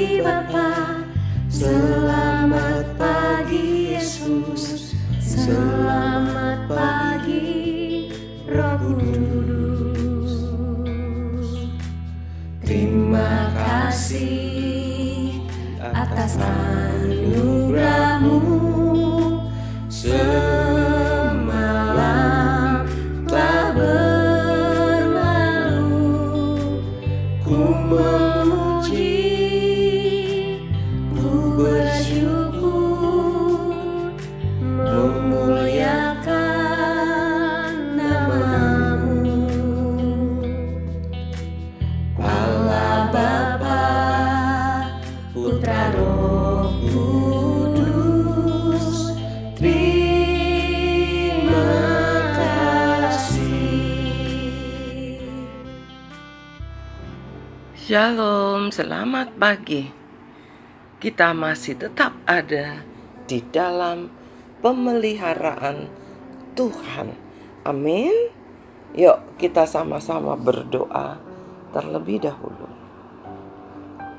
pagi Bapa, selamat pagi Yesus, selamat pagi Roh Kudus. Terima kasih atas anugerah-Mu. Semalam telah berlalu, ku memuji, ku bersyukur, memuliakan nama-Mu. Allah Bapa, Putra Roh Kudus, terima kasih. Shalom, selamat pagi. Kita masih tetap ada di dalam pemeliharaan Tuhan. Amin. Yuk kita sama-sama berdoa terlebih dahulu.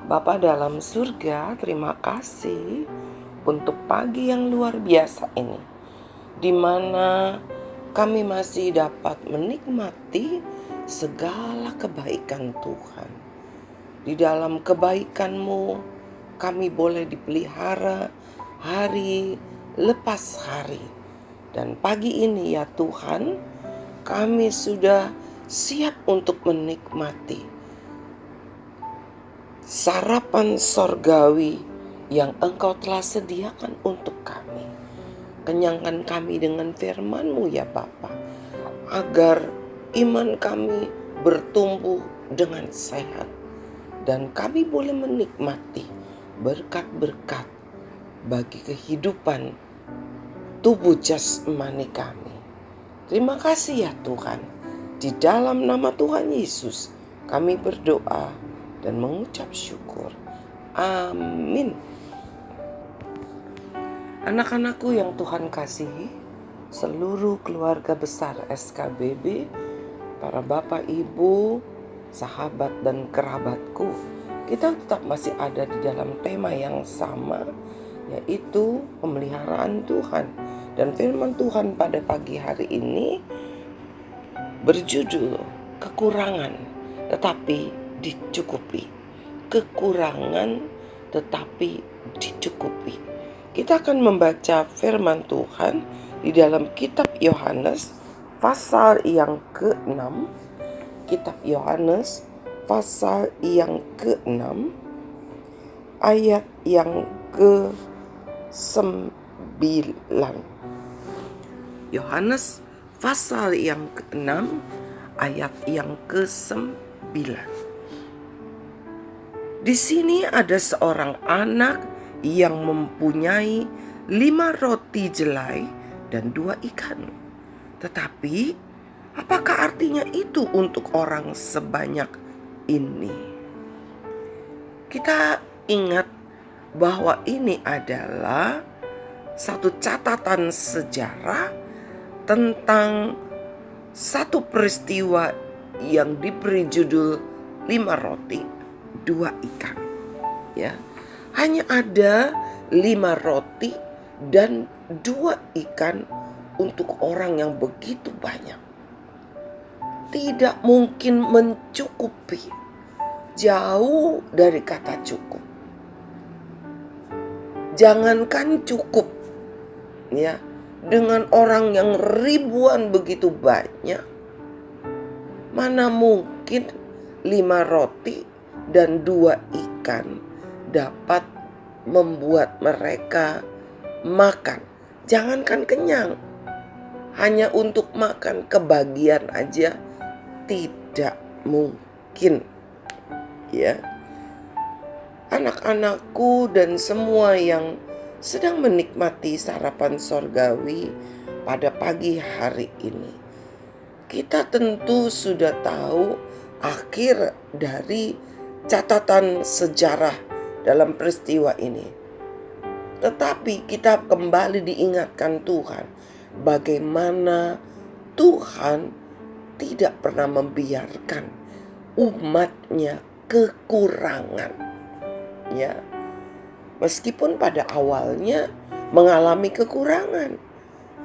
Bapa dalam surga, terima kasih untuk pagi yang luar biasa ini, di mana kami masih dapat menikmati segala kebaikan Tuhan. Di dalam kebaikan-Mu kami boleh dipelihara hari lepas hari. Dan pagi ini ya Tuhan, kami sudah siap untuk menikmati sarapan sorgawi yang Engkau telah sediakan untuk kami. Kenyangkan kami dengan firman-Mu ya Bapa, agar iman kami bertumbuh dengan sehat, dan kami boleh menikmati berkat-berkat bagi kehidupan tubuh jasmani kami. Terima kasih ya Tuhan. Di dalam nama Tuhan Yesus kami berdoa dan mengucap syukur. Amin. Anak-anakku yang Tuhan kasihi, seluruh keluarga besar SKBB, para bapak, ibu, sahabat dan kerabatku, kita tetap masih ada di dalam tema yang sama, yaitu pemeliharaan Tuhan. Dan firman Tuhan pada pagi hari ini berjudul kekurangan tetapi dicukupi. Kekurangan tetapi dicukupi. Kita akan membaca firman Tuhan di dalam kitab Yohanes pasal yang ke-6. Kitab Yohanes pasal yang ke-6 ayat yang ke-9. Yohanes pasal yang ke-6 ayat yang ke-9. Di sini ada seorang anak yang mempunyai 5 roti jelai dan 2 ikan. Tetapi apakah artinya itu untuk orang sebanyak ini? Kita ingat bahwa ini adalah satu catatan sejarah tentang satu peristiwa yang diberi judul 5 roti 2 ikan. Ya, hanya ada 5 roti dan 2 ikan untuk orang yang begitu banyak. Tidak mungkin mencukupi, jauh dari kata cukup. Jangankan cukup, ya, dengan orang yang ribuan begitu banyak, mana mungkin 5 roti dan 2 ikan dapat membuat mereka makan. Jangankan kenyang, hanya untuk makan kebagian aja tidak mungkin. Ya, anak-anakku dan semua yang sedang menikmati sarapan sorgawi pada pagi hari ini, kita tentu sudah tahu akhir dari catatan sejarah dalam peristiwa ini. Tetapi kita kembali diingatkan Tuhan bagaimana Tuhan tidak pernah membiarkan umatnya kekurangan. ya. Meskipun pada awalnya mengalami kekurangan.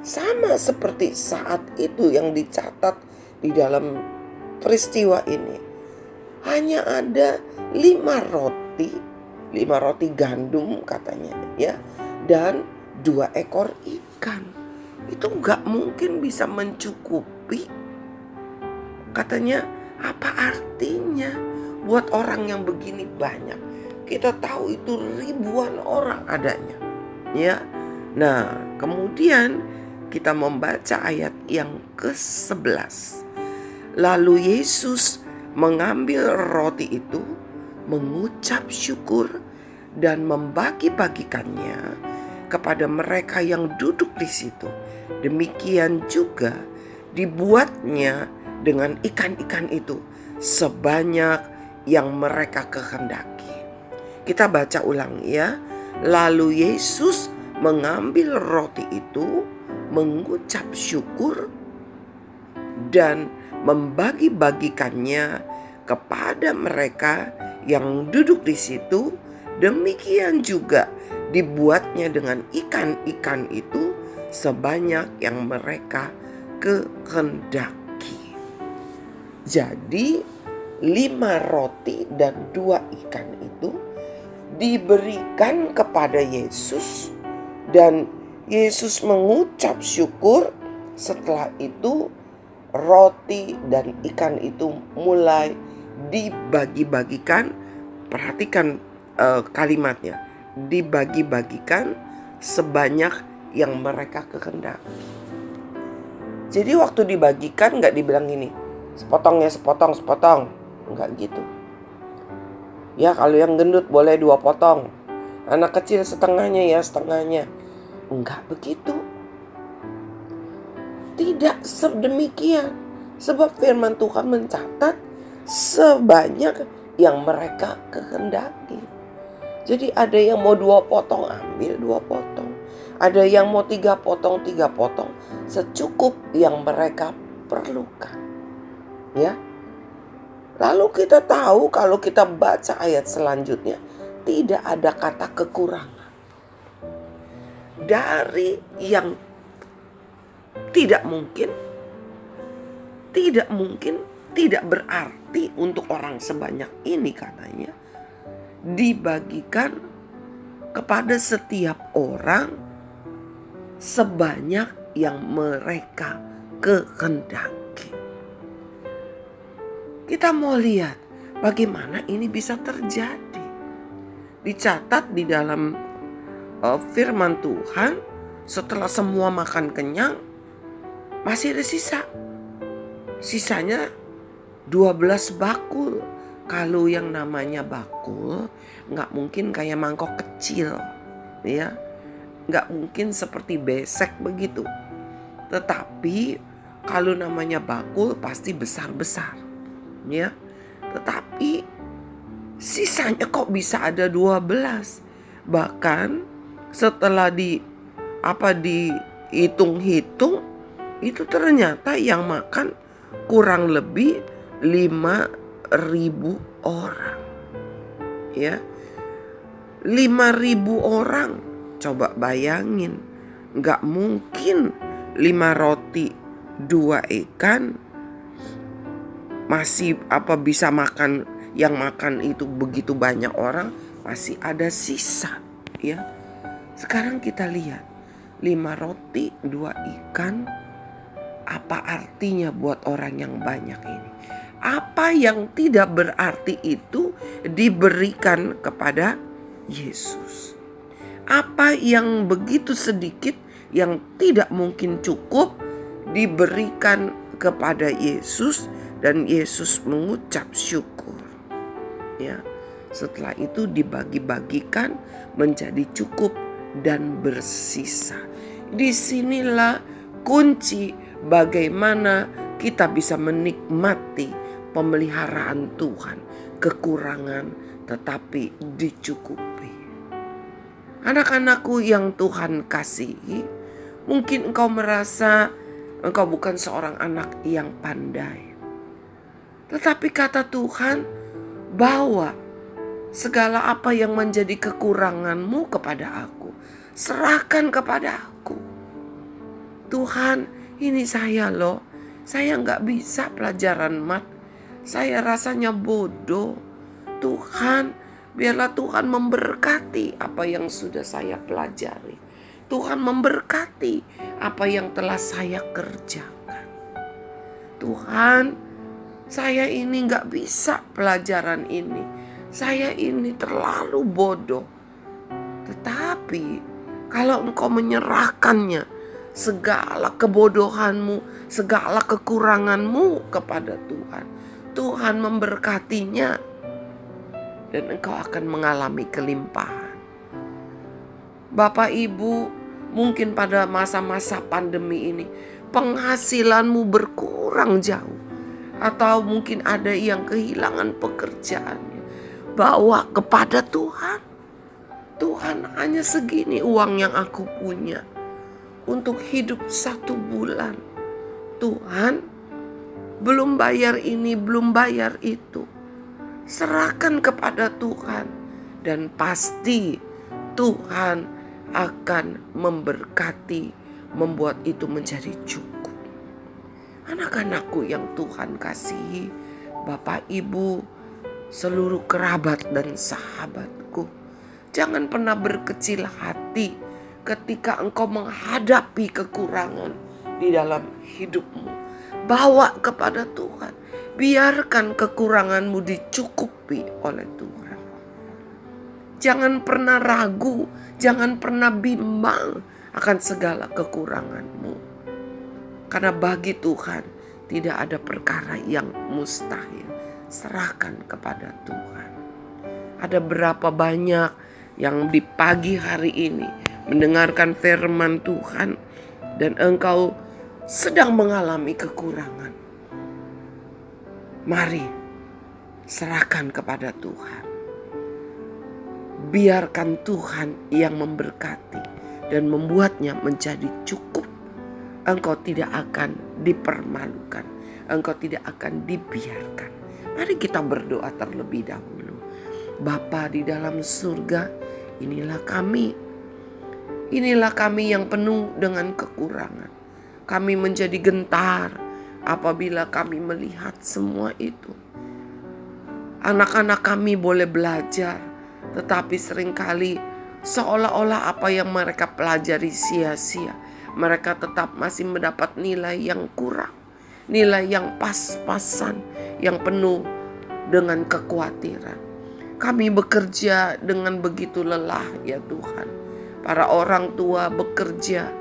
Sama seperti saat itu yang dicatat di dalam peristiwa ini. Hanya ada 5 roti gandum katanya ya. Dan 2 ekor ikan. Itu gak mungkin bisa mencukupi. Katanya, apa artinya buat orang yang begini banyak? Kita tahu itu ribuan orang adanya. Ya. Nah, kemudian kita membaca ayat yang ke-11. Lalu Yesus mengambil roti itu, mengucap syukur dan membagi-bagikannya kepada mereka yang duduk di situ. Demikian juga dibuatnya dengan ikan-ikan itu sebanyak yang mereka kehendaki. Kita baca ulang ya. Lalu Yesus mengambil roti itu, mengucap syukur dan membagi-bagikannya kepada mereka yang duduk di situ. Demikian juga dibuatnya dengan ikan-ikan itu sebanyak yang mereka kehendaki. Jadi 5 roti dan 2 ikan itu diberikan kepada Yesus, dan Yesus mengucap syukur. Setelah itu roti dan ikan itu mulai dibagi-bagikan. Perhatikan kalimatnya, dibagi-bagikan sebanyak yang mereka kehendaki. Jadi waktu dibagikan gak dibilang gini, sepotongnya sepotong, enggak gitu. Ya, kalau yang gendut boleh 2 potong. Anak kecil setengahnya ya setengahnya. Enggak begitu. Tidak sedemikian. Sebab firman Tuhan mencatat sebanyak yang mereka kehendaki. Jadi ada yang mau 2 potong, ambil 2 potong. Ada yang mau 3 potong, 3 potong. Secukup yang mereka perlukan. Ya. Lalu kita tahu kalau kita baca ayat selanjutnya, tidak ada kata kekurangan. Dari yang tidak mungkin, tidak berarti untuk orang sebanyak ini katanya, dibagikan kepada setiap orang sebanyak yang mereka kehendaki. Kita mau lihat bagaimana ini bisa terjadi. Dicatat di dalam firman Tuhan, setelah semua makan kenyang, masih ada sisa. Sisanya 12 bakul. Kalau yang namanya bakul, gak mungkin kayak mangkok kecil. Ya, gak mungkin seperti besek begitu. Tetapi kalau namanya bakul pasti besar-besar. Ya, tetapi sisanya kok bisa ada 12. Bahkan setelah dihitung-hitung, itu ternyata yang makan kurang lebih 5.000 orang. Ya, 5.000 orang. Coba bayangin, gak mungkin 5 roti 2 ikan masih bisa makan, yang makan itu begitu banyak orang, masih ada sisa. Ya, sekarang kita lihat 5 roti 2 ikan, apa artinya buat orang yang banyak ini? Apa yang tidak berarti itu diberikan kepada Yesus? Apa yang begitu sedikit yang tidak mungkin cukup diberikan kepada Yesus, dan Yesus mengucap syukur. Ya, setelah itu dibagi-bagikan menjadi cukup dan bersisa. Disinilah kunci bagaimana kita bisa menikmati pemeliharaan Tuhan. Kekurangan tetapi dicukupi. Anak-anakku yang Tuhan kasihi, mungkin engkau merasa engkau bukan seorang anak yang pandai. Tetapi kata Tuhan bahwa segala apa yang menjadi kekuranganmu kepada aku. Serahkan kepada aku. Tuhan, ini saya loh. Saya nggak bisa pelajaran mat. Saya rasanya bodoh. Tuhan, biarlah Tuhan memberkati apa yang sudah saya pelajari. Tuhan memberkati apa yang telah saya kerjakan. Tuhan, saya ini nggak bisa pelajaran ini. Saya ini terlalu bodoh. Tetapi kalau Engkau menyerahkannya, segala kebodohanmu, segala kekuranganmu kepada Tuhan, Tuhan memberkatinya dan engkau akan mengalami kelimpahan. Bapak Ibu, mungkin pada masa-masa pandemi ini penghasilanmu berkurang jauh, atau mungkin ada yang kehilangan pekerjaannya. Bawa kepada Tuhan. Tuhan, hanya segini uang yang aku punya untuk hidup 1 bulan. Tuhan, belum bayar ini, belum bayar itu. Serahkan kepada Tuhan. Dan pasti Tuhan akan memberkati, membuat itu menjadi cukup. Anak-anakku yang Tuhan kasihi, Bapak Ibu, seluruh kerabat dan sahabatku, jangan pernah berkecil hati ketika engkau menghadapi kekurangan di dalam hidupmu. Bawa kepada Tuhan. Biarkan kekuranganmu dicukupi oleh Tuhan. Jangan pernah ragu, jangan pernah bimbang akan segala kekuranganmu. Karena bagi Tuhan tidak ada perkara yang mustahil. Serahkan kepada Tuhan. Ada berapa banyak yang di pagi hari ini mendengarkan firman Tuhan dan engkau sedang mengalami kekurangan. Mari serahkan kepada Tuhan. Biarkan Tuhan yang memberkati dan membuatnya menjadi cukup. Engkau tidak akan dipermalukan. Engkau tidak akan dibiarkan. Mari kita berdoa terlebih dahulu. Bapa di dalam surga, inilah kami. Inilah kami yang penuh dengan kekurangan. Kami menjadi gentar apabila kami melihat semua itu. Anak-anak kami boleh belajar, tetapi seringkali seolah-olah apa yang mereka pelajari sia-sia. Mereka tetap masih mendapat nilai yang kurang, nilai yang pas-pasan, yang penuh dengan kekhawatiran. Kami bekerja dengan begitu lelah ya Tuhan. Para orang tua bekerja,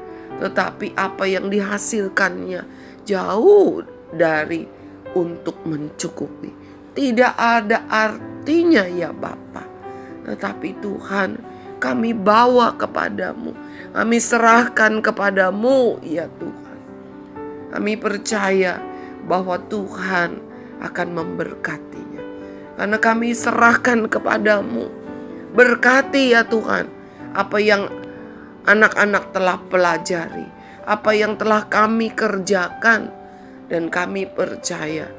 tetapi apa yang dihasilkannya jauh dari untuk mencukupi. Tidak ada artinya ya Bapa. Tetapi Tuhan, kami bawa kepadamu. Kami serahkan kepadamu ya Tuhan. Kami percaya bahwa Tuhan akan memberkatinya. Karena kami serahkan kepadamu. Berkati ya Tuhan apa yang anak-anak telah pelajari, apa yang telah kami kerjakan, dan kami percaya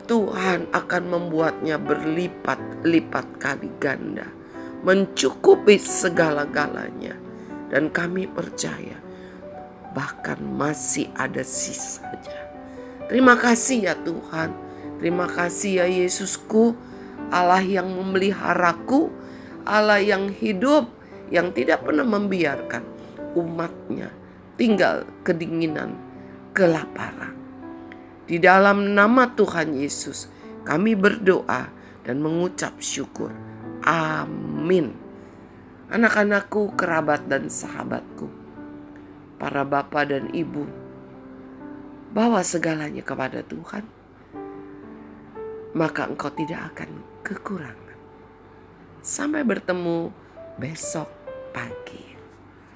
Tuhan akan membuatnya berlipat-lipat kali ganda, mencukupi segala-galanya. Dan kami percaya bahkan masih ada sisanya. Terima kasih ya Tuhan. Terima kasih ya Yesusku, Allah yang memeliharaku, Allah yang hidup, yang tidak pernah membiarkan umatnya tinggal kedinginan, kelaparan. Di dalam nama Tuhan Yesus kami berdoa dan mengucap syukur. Amin. Anak-anakku, kerabat dan sahabatku, para bapak dan ibu, bawa segalanya kepada Tuhan, maka engkau tidak akan kekurangan. Sampai bertemu besok pagi.